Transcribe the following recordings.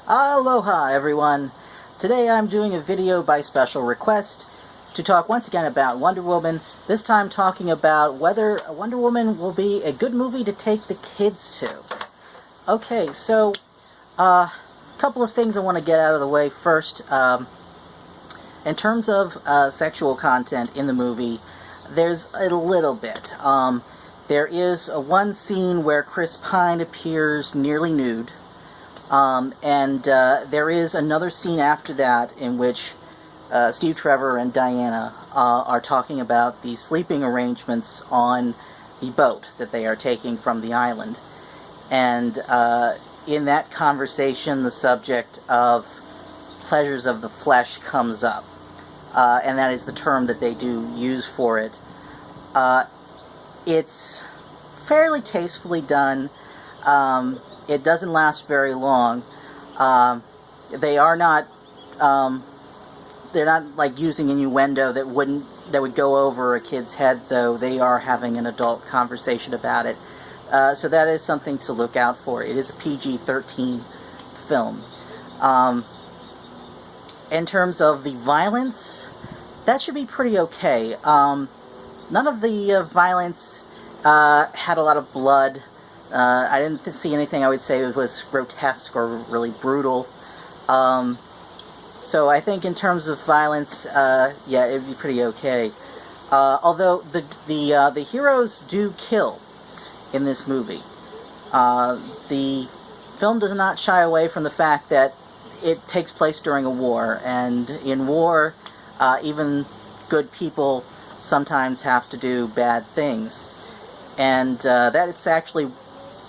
Aloha everyone! Today I'm doing a video by special request to talk once again about Wonder Woman, this time talking about whether Wonder Woman will be a good movie to take the kids to. Okay, so a couple of things I want to get out of the way first. In terms of sexual content in the movie, there's a little bit. There is one scene where Chris Pine appears nearly nude. And there is another scene after that in which Steve Trevor and Diana are talking about the sleeping arrangements on the boat that they are taking from the island. And in that conversation, the subject of pleasures of the flesh comes up. And that is the term that they do use for it. It's fairly tastefully done. It doesn't last very long. They are not, they're not like using innuendo that would go over a kid's head, though. They are having an adult conversation about it. So that is something to look out for. It is a PG-13 film. In terms of the violence, that should be pretty okay. None of the violence had a lot of blood. I didn't see anything I would say was grotesque or really brutal. So I think in terms of violence, yeah, it'd be pretty okay. Although the heroes do kill in this movie. The film does not shy away from the fact that it takes place during a war, and in war, even good people sometimes have to do bad things. And that is actually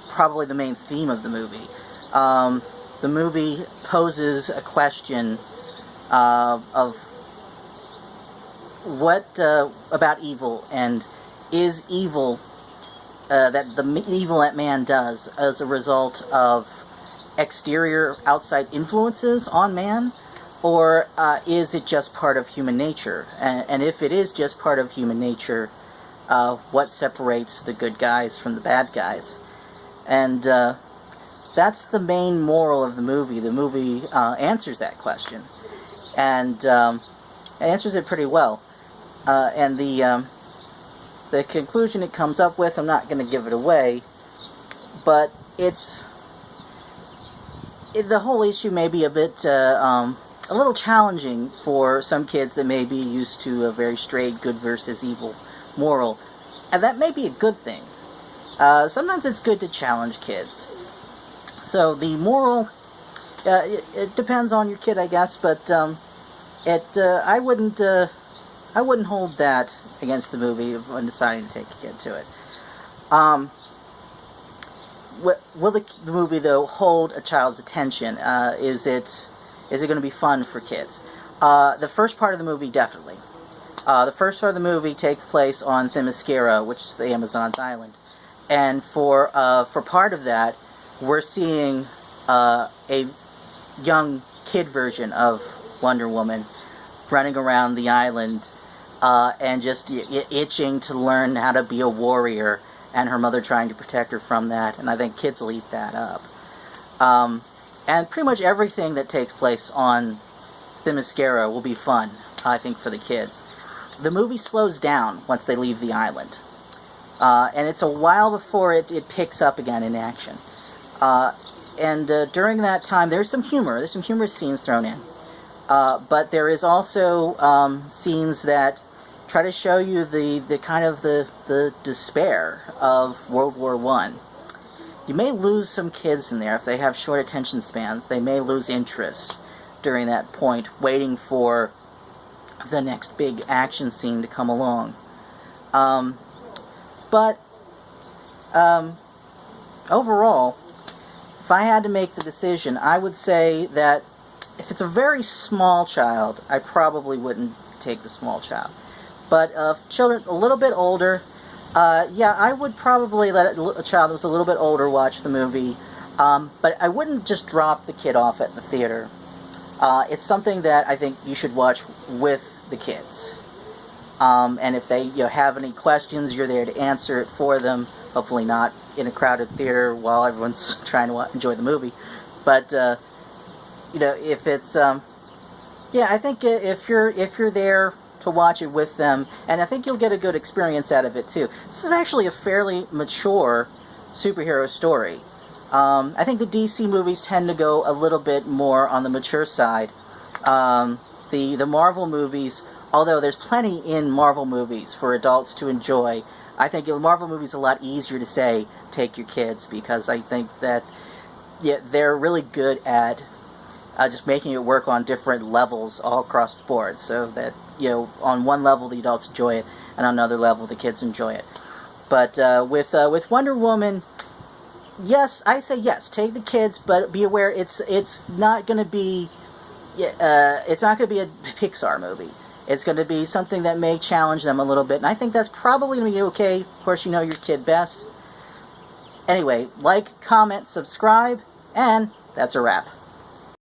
probably the main theme of the movie. The movie poses a question of what about evil, and is evil that the evil that man does as a result of exterior outside influences on man, or is it just part of human nature? And if it is just part of human nature, what separates the good guys from the bad guys? And that's the main moral of the movie. The movie answers that question, and it answers it pretty well. And the conclusion it comes up with, I'm not going to give it away, but the whole issue may be a little challenging for some kids that may be used to a very straight good versus evil moral, and that may be a good thing. Sometimes it's good to challenge kids. So the moral, it depends on your kid, I guess, but I wouldn't hold that against the movie when deciding to take a kid to it. Will the movie, though, hold a child's attention? Is it going to be fun for kids? The first part of the movie, definitely. The first part of the movie takes place on Themyscira, which is the Amazon's island. And for part of that, we're seeing a young kid version of Wonder Woman running around the island and just itching to learn how to be a warrior, and her mother trying to protect her from that. And I think kids will eat that up. And pretty much everything that takes place on Themyscira will be fun, I think, for the kids. The movie slows down once they leave the island. And it's a while before it picks up again in action. And during that time, there's some humor. There's some humorous scenes thrown in. But there is also scenes that try to show you the kind of the despair of World War I. You may lose some kids in there if they have short attention spans. They may lose interest during that point, waiting for the next big action scene to come along. But overall, if I had to make the decision, I would say that if it's a very small child, I probably wouldn't take the small child. But children a little bit older, yeah, I would probably let a child who was a little bit older watch the movie. But I wouldn't just drop the kid off at the theater. It's something that I think you should watch with the kids. And if they have any questions, you're there to answer it for them. Hopefully not in a crowded theater while everyone's trying to enjoy the movie. But if it's yeah, I think if you're there to watch it with them, and I think you'll get a good experience out of it too. This is actually a fairly mature superhero story. I think the DC movies tend to go a little bit more on the mature side. The Marvel movies, although there's plenty in Marvel movies for adults to enjoy, I think Marvel movies are a lot easier to say take your kids, because I think that they're really good at just making it work on different levels all across the board, so that on one level the adults enjoy it, and on another level the kids enjoy it. But with Wonder Woman, yes, I say yes, take the kids, but be aware it's not going to be it's not going to be a Pixar movie. It's going to be something that may challenge them a little bit, and I think that's probably going to be okay. Of course, you know your kid best. Anyway, like, comment, subscribe, and that's a wrap.